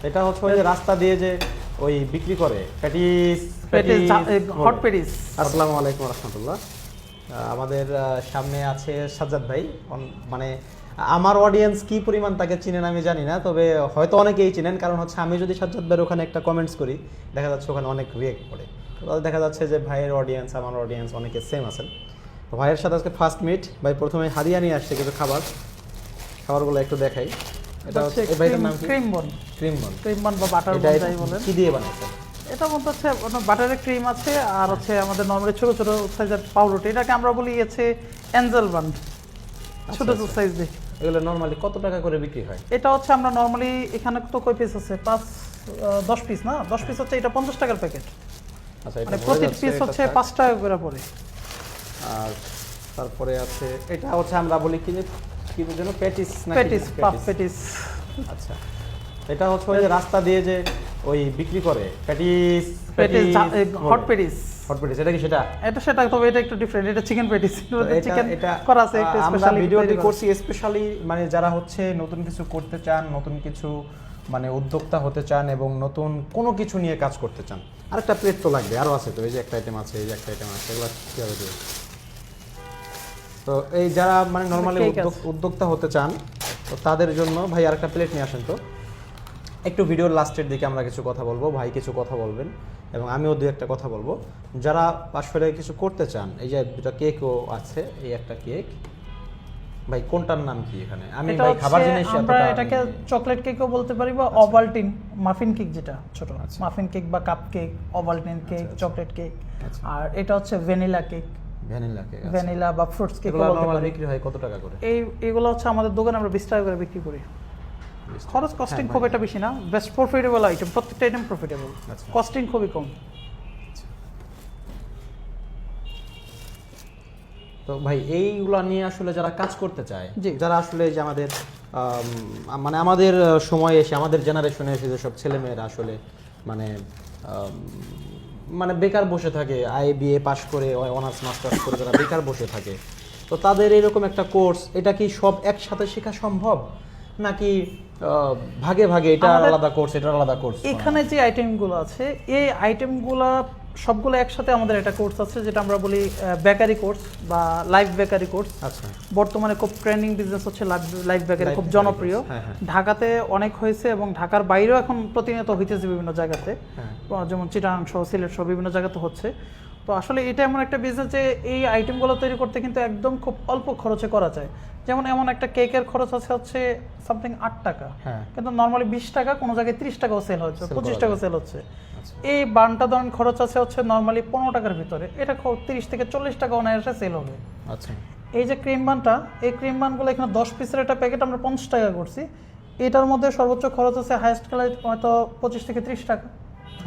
এটা হচ্ছে ওই যে রাস্তা দিয়ে যে ওই বিক্রি করে প্যাটিস হট প্যাটিস। আসসালামু আলাইকুম রাহমাতুল্লাহ। আমাদের সামনে আছে সাজ্জাদ ভাই। মানে আমার অডিয়েন্স কি পরিমাণ তাকে চিনেন আমি জানি না, তবে হয়তো অনেকেই চিনেন, কারণ হচ্ছে আমি যদি সাজ্জাদ ভাইয়ের ওখানে একটা কমেন্টস করি দেখা যাচ্ছে ওখানে অনেক রিয়েক্ট করে, তো দেখা যাচ্ছে যে ভাইয়ের অডিয়েন্স আমার অডিয়েন্স অনেকে সেম আছেন। তো ভাইয়ের সাথে আজকে ফার্স্ট মিট। ভাই প্রথমে হাদিয়া নিয়ে আসছে কিছু খাবারগুলো একটু দেখাই। এটা হচ্ছে এই ভাইটার নাম কি? ক্রিম বন বা বাটার বন যাই বলেন। কি দিয়ে বানাইছে? এটা মধ্যে হচ্ছে বাটারের ক্রিম আছে আর হচ্ছে আমাদের নরমালি ছোট ছোট সাইজের পাউরুটি, এটাকে আমরা বলি হচ্ছে অ্যাঞ্জেল বান, ছোট ছোট সাইজ দিয়ে। এগুলো নরমালি কত টাকা করে বিক্রি হয়? এটা হচ্ছে আমরা নরমালি এখানে তো কয় পিস আছে, 10 পিস না, 10 পিস হচ্ছে এটা 50 টাকার প্যাকেট। আচ্ছা, এটা মানে প্রতি পিস হচ্ছে 5 টাকা করে পড়ে। আর তারপরে আছে এটা হচ্ছে আমরা বলি কি যে কি যেন প্যাটিস না প্যাটিস, পাফ প্যাটিস। আচ্ছা, এটা হচ্ছে ওই যে রাস্তা দিয়ে যে ওই বিক্রি করে প্যাটিস হট প্যাটিস। এটা কি সেটা? এটা সেটা, তবে এটা একটু ডিফারেন্ট, এটা চিকেন প্যাটিস। চিকেন করা আছে একটু আমরা স্পেশালি ভিডিওটি করছি স্পেশালি মানে যারা হচ্ছে নতুন কিছু করতে চান, নতুন কিছু মানে উদ্যোক্তা হতে চান এবং নতুন কোনো কিছু নিয়ে কাজ করতে চান। আরেকটা প্লেট তো লাগবে, আরো আছে তো, এই যে একটা আইটেম আছে, এই যে একটা আইটেম আছে, এগুলো কিভাবে দেব? তো এই যারা মানে নরমালি উদ্যোক্তা হতে চান তো তাদের জন্য ভাই আরেকটা প্লেট নিয়ে আসেন তো। একটু ভিডিওর লাস্টের দিকে আমরা কিছু কথা বলবো, ভাই কিছু কথা বলবেন এবং আমিও দু একটা কথা বলবো। যারা আসলে কিছু করতে চান, এই যে দুটো কেকও আছে, এই একটা কেক। ভাই কোনটার নাম কি এখানে? আমি ভাই খাবার জিনিস আমরা এটাকে চকলেট কেকও বলতে পারি বা ওভালটিন মাফিন কেক, যেটা ছোট মাফিন কেক বা cupcake, Ovaltine cake, chocolate cake. আর এটা হচ্ছে ভ্যানিলা কেক, ভ্যানিলা বা ফ্রুটস কেক বলতে পারি। বিক্রি হয় কত টাকা করে? এইগুলো হচ্ছে আমাদের দোকানে আমরা 20 টাকা করে বিক্রি করি। খরচ কস্টিং খুব একটা বেশি না, বেস্ট প্রফিটেবল আইটেম, প্রত্যেকটা আইটেম প্রফিটেবল, কস্টিং খুবই কম। তো ভাই এইগুলা নিয়ে আসলে যারা কাজ করতে চায়, যারা আসলে যে আমাদের মানে আমাদের সময় এসে, আমাদের জেনারেশনে এসে যেসব ছেলেমেয়েরা আসলে মানে মানে বেকার বসে থাকে, বিএ পাশ করে অনার্স মাস্টার্স করে যারা বেকার বসে থাকে, তো তাদের এরকম একটা কোর্স, এটা কি সব একসাথে শেখা সম্ভব নাকি ভাগে ভাগে এটা আলাদা কোর্স এটা আলাদা কোর্স? এখানে যে আইটেমগুলো আছে এই আইটেমগুলো সবগুলো একসাথে আমাদের একটা কোর্স আছে যেটা আমরা বলি বেকারি কোর্স বা লাইভ বেকারি কোর্স। আচ্ছা, বর্তমানে খুব ট্রেন্ডিং বিজনেস হচ্ছে লাইভ বেকারি, খুব জনপ্রিয়। ঢাকাতে অনেক হয়েছে এবং ঢাকার বাইরেও এখন প্রতিনিয়ত হইতেছে বিভিন্ন জায়গাতে, যেমন চিটাগাং সহ সিলেট সহ বিভিন্ন জায়গাতে হচ্ছে। তো আসলে এটা এমন একটা বিজনেস যে এই আইটেমগুলো তৈরি করতে কিন্তু একদম খুব অল্প খরচে করা যায়। যেমন এমন একটা কেকের খরচ আছে হচ্ছে সামথিং 8 টাকা, কিন্তু নর্মালি 20 টাকা, কোনো জায়গায় 30 টাকাও সেল হচ্ছে, 25 টাকাও সেল হচ্ছে। এই বানটা ধরেন খরচ আছে হচ্ছে নর্মালি 15 টাকার ভিতরে, এটা 30 থেকে 40 টাকা অনায়াসে সেল হবে। আচ্ছা, এই যে ক্রিম বানটা, এই ক্রিম বানগুলো এখানে 10 পিসের একটা প্যাকেট আমরা 50 টাকা করছি। এটার মধ্যে সর্বোচ্চ খরচ আছে হাইয়েস্ট কালার হয়তো 25 থেকে 30 টাকা।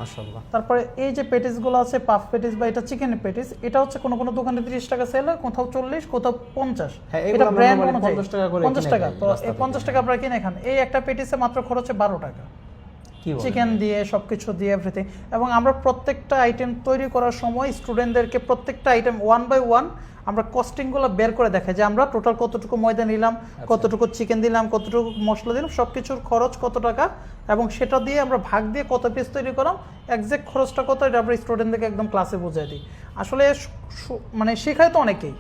মাশাআল্লাহ। তারপরে এই যে প্যাটিসগুলো আছে, পাফ প্যাটিস বা এটা চিকেন প্যাটিস, এটা হচ্ছে কোনো কোনো দোকানে 30 টাকা সেল হয়, কোথাও 40, কোথাও 50। এটা ব্র্যান্ড অনুযায়ী 50 টাকা করে, 50 টাকা। তো এই 50 টাকা আপনারা কিনে খান। এই একটা প্যাটিসে মাত্র খরচ 12 টাকা, চিকেন দিয়ে সবকিছু দিয়ে এভরিথিং। এবং আমরা প্রত্যেকটা আইটেম তৈরি করার সময় স্টুডেন্টদেরকে প্রত্যেকটা আইটেম 1 বাই 1 আমরা কস্টিংগুলো বের করে দেখাই যে আমরা টোটাল কতটুকু ময়দা নিলাম, কতটুকু চিকেন দিলাম, কতটুকু মশলা দিলাম, সবকিছুর খরচ কত টাকা, এবং সেটা দিয়ে আমরা ভাগ দিয়ে কত পিস তৈরি করলাম, এক্সাক্ট খরচটা কত, এটা আমরা স্টুডেন্টদেরকে একদম ক্লাসে বুঝিয়ে দিই। আসলে মানে শেখায় তো অনেকেই,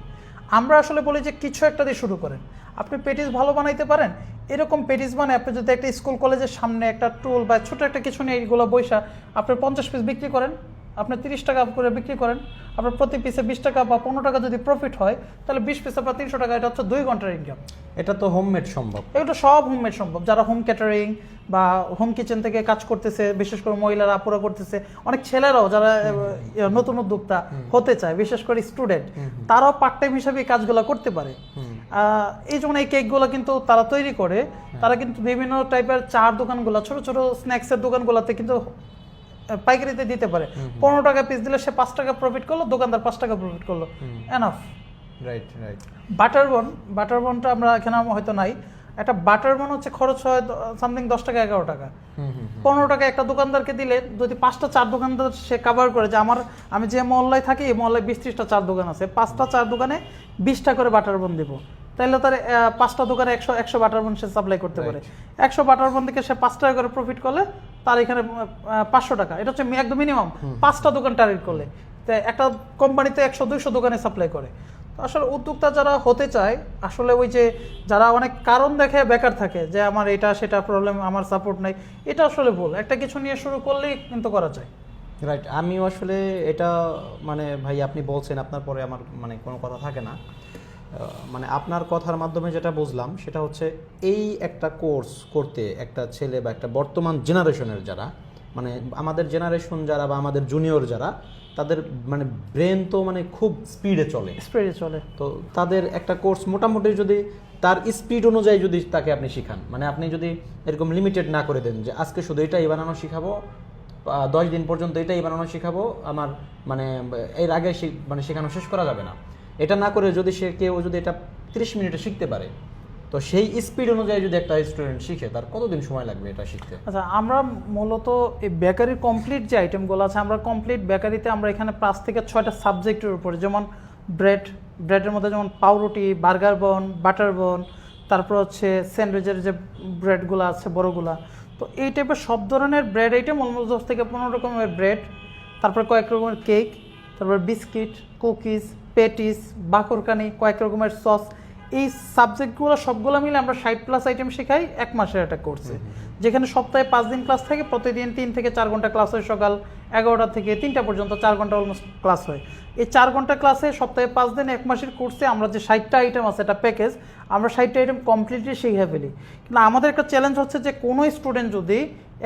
আমরা আসলে বলি যে কিছু একটা দিয়ে শুরু করেন। আপনি পেটিস ভালো বানাইতে পারেন, এরকম পেটিস বানায় আপনি যদি একটা স্কুল কলেজের সামনে একটা টুল বা ছোটো একটা কিছু নিয়ে এইগুলো বৈশা আপনি 50 পিস বিক্রি করেন, আপনি 30 টাকা করে বিক্রি করেন, আপনার প্রতি পিসে 20 টাকা বা 15 টাকা যদি প্রফিট হয়, তাহলে 20 পিস আপনার 300 টাকা, এটা হচ্ছে 2 ঘন্টার ইনকাম। এটা তো হোমমেড সম্ভব, এগুলো সব হোমমেড সম্ভব। যারা হোম ক্যাটারিং বা হোম কিচেন থেকে কাজ করতেছে, বিশেষ করে মহিলারা আপুরা করতেছে, অনেক ছেলেরাও যারা নতুন উদ্যোক্তা হতে চায়, বিশেষ করে স্টুডেন্ট, তারাও পার্ট টাইম হিসাবে এই কাজগুলো করতে পারে। এই যেমন এই কেকগুলো কিন্তু তারা তৈরি করে, তারা কিন্তু বিভিন্ন টাইপের চার দোকানগুলো, ছোট ছোট স্ন্যাক্সের দোকানগুলোতে কিন্তু পাইকারিতে দিতে পারে। 15 টাকা পিস দিলে সে 5 টাকা প্রফিট করলো, দোকানদার 5 টাকা প্রফিট করলো, এনাফ। Right right. বাটার বনটা আমরা এখানে হয়তো নাই। একটা বাটার বন হচ্ছে খরচ হয় সামথিং 10 টাকা 11 টাকা। 15 টাকা একটা দোকানদারকে দিলে যদি 5টা 4 দোকানদার সে কভার করে, যে আমি যে মহল্লায় থাকি এই মহল্লায় 20-30টা 4 দোকান আছে, 5টা 4 দোকানে 20টা করে বাটার বন দেবো, তাহলে তার 5টা দোকানে 100 বাটার বান সে সাপ্লাই করতে পারে। 100 বাটার বান থেকে সে 5 টাকা করে প্রফিট করলে তার এখানে 500 টাকা, এটা হচ্ছে একদম মিনিমাম। 5টা দোকান টার্গেট করলে তো একটা কোম্পানিতে 100-200 দোকানে সাপ্লাই করে। তো আসলে উদ্যোক্তা যারা হতে চায়, আসলে ওই যে যারা অনেক কারণ দেখে বেকার থাকে যে আমার এটা সেটা প্রবলেম, আমার সাপোর্ট নাই, এটা আসলে ভুল। একটা কিছু নিয়ে শুরু করলেই কিন্তু করা যায়। রাইট, আমিও আসলে এটা মানে ভাই আপনি বলছেন, আপনার পরে আমার মানে কোনো কথা থাকে না। মানে আপনার কথার মাধ্যমে যেটা বুঝলাম সেটা হচ্ছে এই একটা কোর্স করতে একটা ছেলে বা একটা বর্তমান জেনারেশনের যারা মানে আমাদের জেনারেশন যারা বা আমাদের জুনিয়র যারা, তাদের মানে ব্রেন তো মানে খুব স্পিডে চলে, তো তাদের একটা কোর্স মোটামুটি যদি তার স্পিড অনুযায়ী যদি তাকে আপনি শিখান, মানে আপনি যদি এরকম লিমিটেড না করে দেন যে আজকে শুধু এটাই বানানো শিখাবো, 10 দিন পর্যন্ত এটাই বানানো শিখাবো, আমার মানে এর আগে মানে শেখানো শেষ করা যাবে না, এটা না করে যদি কেউ যদি এটা 30 মিনিটে শিখতে পারে, তো সেই স্পিড অনুযায়ী যদি একটা স্টুডেন্ট শিখে তার কতদিন সময় লাগবে এটা শিখতে? আচ্ছা, আমরা মূলত এই বেকারির কমপ্লিট যে আইটেমগুলো আছে, আমরা কমপ্লিট বেকারিতে আমরা এখানে 5 থেকে 6টা সাবজেক্টের উপরে, যেমন ব্রেডের মধ্যে যেমন পাউরুটি, বার্গার বন, বাটার বন, তারপর হচ্ছে স্যান্ডউইচের যে ব্রেডগুলো আছে বড়গুলা, তো এই টাইপের সব ধরনের ব্রেড আইটেম, অলমোস্ট 10 থেকে 15 রকমের ব্রেড, তারপর কয়েক রকমের কেক, তারপর বিস্কিট, কুকিজ, পেটিস, বাকরকানি, কয়েক রকমের সস, এই সাবজেক্টগুলো সবগুলো মিলে আমরা 60+ আইটেম শেখাই 1 মাসের একটা কোর্সে, যেখানে সপ্তাহে 5 দিন ক্লাস থাকে, প্রতিদিন 3 থেকে 4 ঘন্টা ক্লাস হয়, সকাল 11টা থেকে 3টা পর্যন্ত 4 ঘন্টা অলমোস্ট ক্লাস হয়। এই 4 ঘন্টা ক্লাসে সপ্তাহে 5 দিন 1 মাসের কোর্সে আমরা যে 60টা আইটেম আছে, এটা প্যাকেজ, আমরা 60টা আইটেম কমপ্লিটলি শিখে ফেলি। কিন্তু আমাদের একটা চ্যালেঞ্জ হচ্ছে যে কোনো স্টুডেন্ট যদি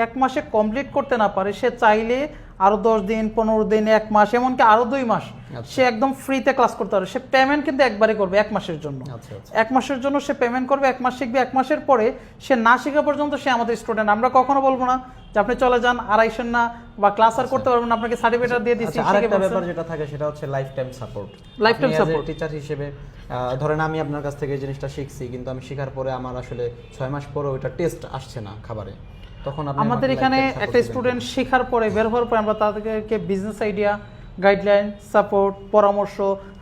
1 মাসে কমপ্লিট করতে না পারে, সে চাইলে আরও 10 দিন, 15 দিন, 1 মাস, এমনকি আরও 2 মাস সে একদম ফ্রিতে ক্লাস করতে পারে। সে পেমেন্ট কিন্তু একবারে করবে 1 মাসের জন্য। 1 মাসের জন্য সে পেমেন্ট করবে, 1 মাস শিখবে, 1 মাসের পরে সে না শেখা পর্যন্ত সে আমাদের স্টুডেন্ট। আমরা কখনো বলবো না যে আপনি চলে যান আর আইসেন না বা ক্লাস আর করতে পারবেন না, আপনাকে সার্টিফিকেট দিয়ে দিচ্ছি। আরেকটা ব্যাপার যেটা থাকে সেটা হচ্ছে লাইফ টাইম সাপোর্ট। টিচার হিসেবে ধরেন আমি আপনার কাছ থেকে এই জিনিসটা শিখছি, কিন্তু আমি শেখার পরে আমার আসলে 6 মাস পরে ওইটা টেস্ট আসছে না খাবারে, তখন আমাদের এখানে একটা স্টুডেন্ট শেখার পরে বের হওয়ার পরে আমরা তাদেরকে বিজনেস আইডিয়া, গাইডলাইন, সাপোর্ট, পরামর্শ,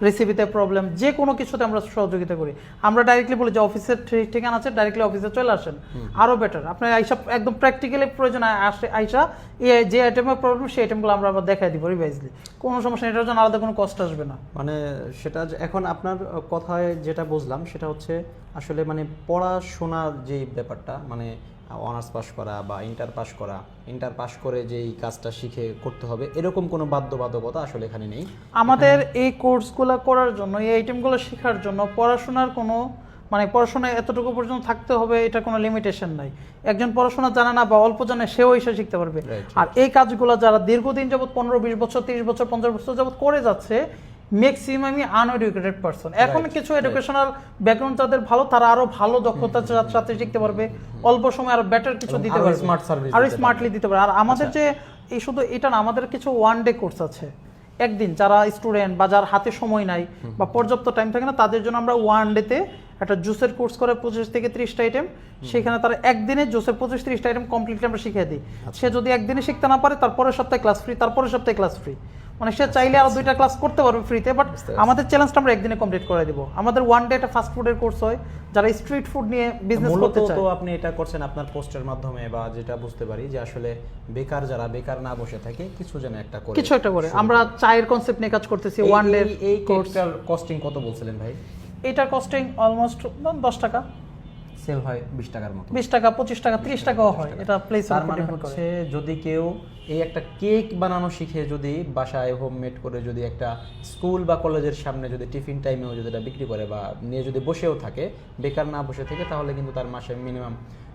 রেসিপিতে প্রবলেম, যে কোনো কিছুতে আমরা সহযোগিতা করি। আমরা ডাইরেক্টলি বলি যে অফিসের ঠিকানা আছে, ডাইরেক্টলি অফিসে চলে আসেন, আরও বেটার। আপনার আইসা একদম প্র্যাকটিক্যালি প্রয়োজন আইসা যে আইটেমের প্রবলেম সেই আইটেমগুলো আমরা আবার দেখাই দিব রিভাইজলি, কোনো সমস্যা নেই, এটার জন্য আলাদা কোনো কষ্ট আসবে না। মানে সেটা এখন আপনার কথায় যেটা বুঝলাম সেটা হচ্ছে আসলে মানে পড়াশোনার যে ব্যাপারটা, মানে অনার্স পাস করা বা ইন্টার পাস করে যে এই কাজটা শিখে করতে হবে এরকম কোনো বাধ্যবাধকতা আসলে এখানে নেই। আমাদের এই কোর্সগুলো করার জন্য, এই আইটেমগুলো শেখার জন্য পড়াশোনার কোনো মানে পড়াশোনায় এতটুকু পর্যন্ত থাকতে হবে এটা কোনো লিমিটেশন নাই। একজন পড়াশোনা জানে না বা অল্প জানে সেও এসে শিখতে পারবে। আর এই কাজগুলো যারা দীর্ঘদিন যাবত 15-20 বছর, 30 বছর, 50 বছর যাবত করে যাচ্ছে, ম্যাক্সিমামই আনএডুকেটেড পারসন। এখন কিছু এডুকেশনাল ব্যাকগ্রাউন্ড যাদের ভালো, তারা আরো ভালো দক্ষতার সাথে শিখতে পারবে, অল্প সময় আরো বেটার কিছু দিতে পারবে, আর স্মার্টলি দিতে পারবে। আর আমাদের যে এই শুধু এটা না, আমাদের কিছু ওয়ান ডে কোর্স আছে। একদিন যারা স্টুডেন্ট বা যার হাতে সময় নাই বা পর্যাপ্ত টাইম থাকে না, তাদের জন্য আমরা ওয়ান ডেতে একটা জুসের কোর্স করে 25 থেকে 30টা আইটেম, সেখানে তারা একদিনে জুসের 25-30টা আইটেম কমপ্লিটলি আমরা শিখিয়ে দিই। সে যদি একদিনে শিখতে না পারে, তারপরের সপ্তাহে ক্লাস ফ্রি, তারপরের সপ্তাহে ক্লাস ফ্রি, মানে সে চাইলে আরো 2টা ক্লাস করতে পারবে ফ্রিতে। বাট আমাদের চ্যালেঞ্জটা আমরা একদিনে কমপ্লিট করে দিব। আমাদের ওয়ান ডে একটা ফাস্ট ফুডের কোর্স হয়, যারা স্ট্রিট ফুড নিয়ে বিজনেস করতে চায়। তো আপনি এটা করছেন আপনার পোস্টের মাধ্যমে, বা যেটা বুঝতে পারি যে আসলে যারা বেকার না বসে থাকে কিছু যেন কিছু একটা করে। আমরা চায়ের কনসেপ্ট নিয়ে কাজ করতেছি। ওয়ান ডে এই কোর্সটার কস্টিং কত বলছিলেন ভাই? এটার কস্টিং অলমোস্ট 10 টাকা, সেল হয় 20 টাকার মতো, 20 টাকা, 25 টাকা, 30 টাকাও হয়। এটা প্লেস তার মানে হচ্ছে যদি কেউ এই একটা কেক বানানো শিখে যদি বাসায় হোমমেড করে যদি একটা স্কুল বা কলেজের সামনে যদি টিফিন টাইমেও যদি এটা বিক্রি করে বা নিয়ে যদি বসেও থাকে, বেকার না বসে থেকে, তাহলে কিন্তু তার মাসে মিনিমাম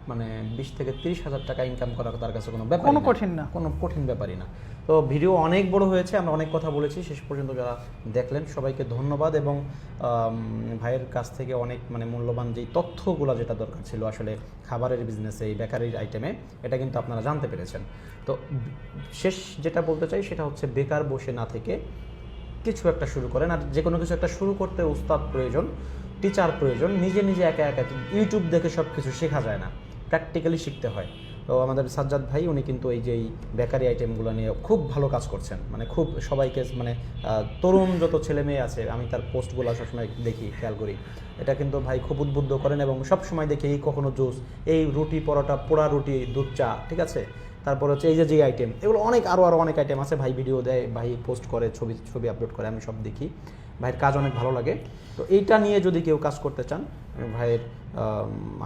মানে 20 থেকে 30 হাজার টাকা ইনকাম করা তার কাছে কোনো ব্যাপার, কোনো কঠিন না, কোনো কঠিন ব্যাপারই না। তো ভিডিও অনেক বড় হয়েছে, আমরা অনেক কথা বলেছি, শেষ পর্যন্ত যারা দেখলেন সবাইকে ধন্যবাদ। এবং ভাইয়ের কাছ থেকে অনেক মানে মূল্যবান যেই তথ্যগুলো যেটা দরকার ছিল আসলে খাবারের বিজনেসে, এই বেকারির আইটেমে, এটা কিন্তু আপনারা জানতে পেরেছেন। তো শেষ যেটা বলতে চাই সেটা হচ্ছে বেকার বসে না থেকে কিছু একটা শুরু করেন। আর যে কোনো কিছু একটা শুরু করতে উস্তাদ প্রয়োজন, টিচার প্রয়োজন। নিজে একা ইউটিউব দেখে সব কিছু শেখা যায় না, প্র্যাকটিক্যালি শিখতে হয়। তো আমাদের সাজ্জাদ ভাই উনি কিন্তু এই যে বেকারি আইটেমগুলো নিয়ে খুব ভালো কাজ করছেন, মানে খুব সবাইকে মানে তরুণ যত ছেলে মেয়ে আছে আমি তার পোস্টগুলো সবসময় দেখি, খেয়াল করি। এটা কিন্তু ভাই খুব উদ্বুদ্ধ করেন এবং সব সময় দেখি এই কখনো জুস, এই রুটি পরোটা, পোড়া রুটি, দুধ চা, ঠিক আছে। তারপর হচ্ছে এই যে আইটেম, এগুলো অনেক আরও অনেক আইটেম আছে। ভাই ভিডিও দেয়, ভাই পোস্ট করে, ছবি আপলোড করে, আমি সব দেখি। ভাইয়ের কাজ অনেক ভালো লাগে। তো এইটা নিয়ে যদি কেউ কাজ করতে চান, ভাইয়ের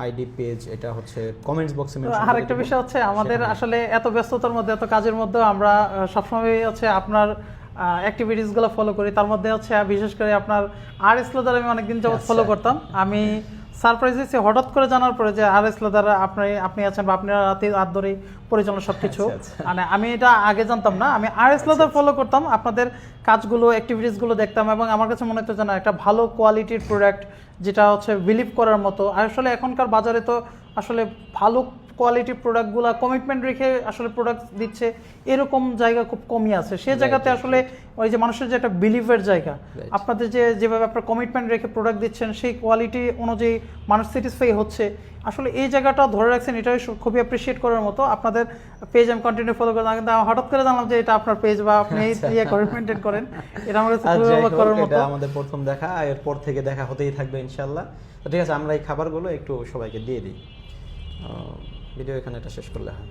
আইডি পেজ এটা হচ্ছে কমেন্টস বক্সে মেনশন। আর একটা বিষয় হচ্ছে আমাদের আসলে এত ব্যস্ততার মধ্যে, এত কাজের মধ্যে আমরা সবসময় হচ্ছে আপনার অ্যাক্টিভিটিসগুলো ফলো করি। তার মধ্যে হচ্ছে বিশেষ করে আপনার RS Leather আমি অনেকদিন যাবত ফলো করতাম। আমি সারপ্রাইজ হয়েছি হঠাৎ করে জানার পরে যে RS Leather আপনি আছেন বা আপনার হাত ধরেই পরিচালনা সবকিছু। মানে আমি এটা আগে জানতাম না, আমি RS Leather ফলো করতাম, আপনাদের কাজগুলো, অ্যাক্টিভিটিসগুলো দেখতাম এবং আমার কাছে মনে হতো যে না, একটা ভালো কোয়ালিটির প্রোডাক্ট যেটা হচ্ছে বিলিভ করার মতো। আর আসলে এখনকার বাজারে তো আসলে ভালো কোয়ালিটির প্রোডাক্টগুলো কমিটমেন্ট রেখে আসলে প্রোডাক্ট দিচ্ছে, এরকম জায়গা খুব কমই আছে। সেই জায়গাতে আসলে ওই যে মানুষের যে একটা বিলিভের জায়গা, আপনাদের যেভাবে আপনার কমিটমেন্ট রেখে প্রোডাক্ট দিচ্ছেন, সেই কোয়ালিটি অনুযায়ী মানুষ স্যাটিসফাই হচ্ছে, আসলে এই জায়গাটা ধরে রাখছেন, এটাই খুবই অ্যাপ্রিসিয়েট করার মতো। আপনাদের পেজ আমি কন্টিনিউ ফলো করতাম, কিন্তু আমি হঠাৎ করে জানলাম যে এটা আপনার পেজ বা আপনি ইয়ে করেন, মেনটেন করেন, এটা আমার কাছে খুবই অবাক করার মতো। এটা আমাদের প্রথম দেখা, এরপর থেকে দেখা হতেই থাকবে ইনশাআল্লাহ। তো ঠিক আছে, আমরা এই খাবারগুলো একটু সবাইকে দিয়ে দিই। ভিডিও এখানে এটা শেষ করলে হয়।